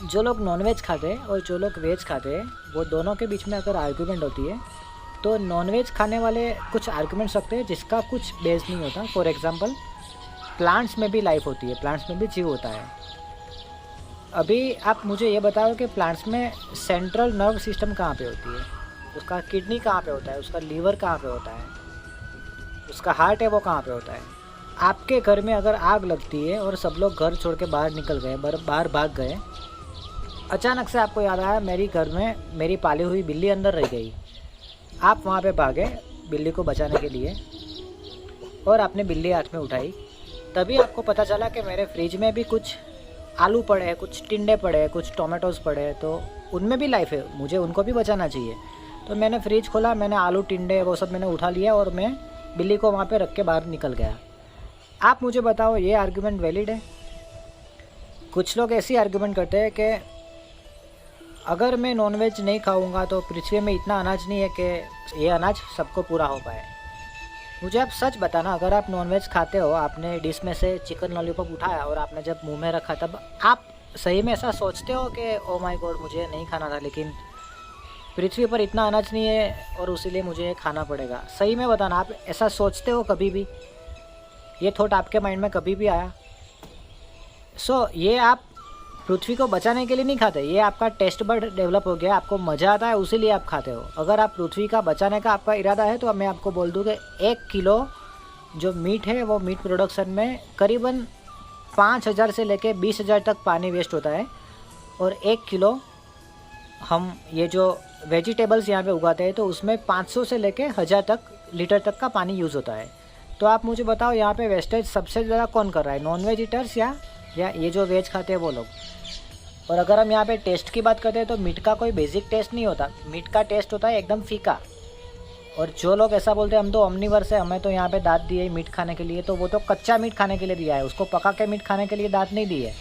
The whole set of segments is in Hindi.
जो लोग नॉनवेज खाते हैं और जो लोग वेज खाते हैं वो दोनों के बीच में अगर आर्गुमेंट होती है तो नॉनवेज खाने वाले कुछ आर्गुमेंट्स रखते हैं जिसका कुछ बेस नहीं होता। फॉर एग्जांपल प्लांट्स में भी लाइफ होती है, प्लांट्स में भी जीव होता है। अभी आप मुझे ये बताओ कि प्लांट्स में सेंट्रल नर्व सिस्टम कहाँ पे होती है, उसका किडनी कहाँ पे होता है, उसका लीवर कहाँ पे होता है, उसका हार्ट है वो कहाँ पे होता है। आपके घर में अगर आग लगती है और सब लोग घर छोड़ के बाहर निकल गए, बाहर भाग गए, अचानक से आपको याद आया मेरी घर में मेरी पाली हुई बिल्ली अंदर रह गई। आप वहाँ पे भागे बिल्ली को बचाने के लिए और आपने बिल्ली हाथ में उठाई। तभी आपको पता चला कि मेरे फ्रिज में भी कुछ आलू पड़े हैं, कुछ टिंडे पड़े हैं, कुछ टोमेटोज़ पड़े हैं, तो उनमें भी लाइफ है, मुझे उनको भी बचाना चाहिए। तो मैंने फ्रिज खोला, मैंने आलू टिंडे वो सब मैंने उठा लिया और मैं बिल्ली को वहाँ पे रख के बाहर निकल गया। आप मुझे बताओ ये आर्गुमेंट वैलिड है? कुछ लोग ऐसी आर्गुमेंट करते हैं कि अगर मैं नॉनवेज नहीं खाऊंगा तो पृथ्वी में इतना अनाज नहीं है कि ये अनाज सबको पूरा हो पाए। मुझे आप सच बताना, अगर आप नॉनवेज खाते हो, आपने डिश में से चिकन लॉलीपॉप उठाया और आपने जब मुंह में रखा तब आप सही में ऐसा सोचते हो कि ओ माय गॉड मुझे नहीं खाना था लेकिन पृथ्वी पर इतना अनाज नहीं है और इसीलिए मुझे खाना पड़ेगा? सही में बताना, आप ऐसा सोचते हो कभी भी? ये थॉट आपके माइंड में कभी भी आया? ये आप पृथ्वी को बचाने के लिए नहीं खाते, ये आपका टेस्ट बड डेवलप हो गया, आपको मज़ा आता है उसीलिए आप खाते हो। अगर आप पृथ्वी का बचाने का आपका इरादा है तो मैं आपको बोल दूँ कि 1 किलो जो मीट है वो मीट प्रोडक्शन में करीबन 5,000 से लेके 20,000 तक पानी वेस्ट होता है। और 1 किलो हम ये जो वेजिटेबल्स यहाँ पे उगाते हैं तो उसमें 500 से लेके 1000 लीटर तक का पानी यूज़ होता है। तो आप मुझे बताओ यहाँ पे वेस्टेज सबसे ज़्यादा कौन कर रहा है, नॉन वेज ईटर्स या ये जो वेज खाते हैं वो लोग? और अगर हम यहाँ पे टेस्ट की बात करते हैं तो मीट का कोई बेसिक टेस्ट नहीं होता, मीट का टेस्ट होता है एकदम फीका। और जो लोग ऐसा बोलते हैं हम तो ओमनिवर्स है, हमें तो यहाँ पे दांत दिए मीट खाने के लिए, तो वो तो कच्चा मीट खाने के लिए दिया है, उसको पका के मीट खाने के लिए दांत नहीं दिए।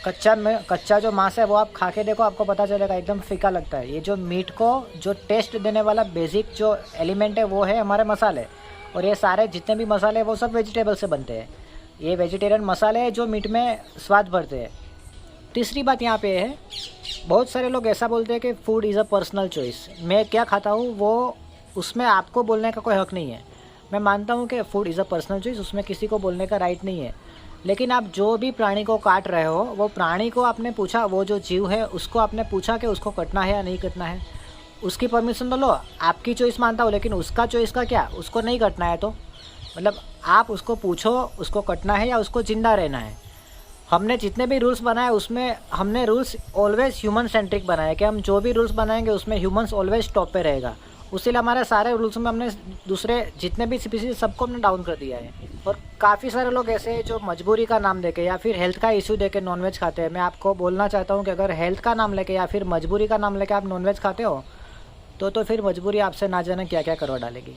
कच्चा जो मांस है वो आप खा के देखो, आपको पता चलेगा एकदम फीका लगता है। ये जो मीट को जो टेस्ट देने वाला बेसिक जो एलिमेंट है वो है हमारे मसाले, और ये सारे जितने भी मसाले वो सब वेजिटेबल से बनते हैं। ये वेजिटेरियन मसाले हैं जो मीट में स्वाद भरते हैं। तीसरी बात यहाँ पे है, बहुत सारे लोग ऐसा बोलते हैं कि food is a personal choice. मैं क्या खाता हूँ वो उसमें आपको बोलने का कोई हक नहीं है। मैं मानता हूँ कि food is a personal choice, उसमें किसी को बोलने का राइट नहीं है। लेकिन आप जो भी प्राणी को काट रहे हो वो प्राणी को आपने पूछा, वो जो जीव है उसको आपने पूछा कि उसको कटना है या नहीं कटना है, उसकी परमिशन तो लो। आपकी चॉइस मानता हूँ लेकिन उसका चॉइस का क्या, उसको नहीं कटना है तो मतलब आप उसको पूछो उसको कटना है या उसको ज़िंदा रहना है। हमने जितने भी रूल्स बनाए उसमें हमने रूल्स ऑलवेज ह्यूमन सेंट्रिक बनाए कि हम जो भी रूल्स बनाएंगे उसमें ह्यूमंस ऑलवेज टॉप पे रहेगा। उसीलिए हमारे सारे रूल्स में हमने दूसरे जितने भी स्पीसीज सबको हमने डाउन कर दिया है। और काफ़ी सारे लोग ऐसे हैं जो मजबूरी का नाम देके या फिर हेल्थ का इशू देके नॉनवेज खाते हैं। मैं आपको बोलना चाहता हूँ कि अगर हेल्थ का नाम लेके या फिर मजबूरी का नाम लेके आप नॉनवेज खाते हो तो फिर मजबूरी आपसे ना जाने क्या क्या करवा डालेगी।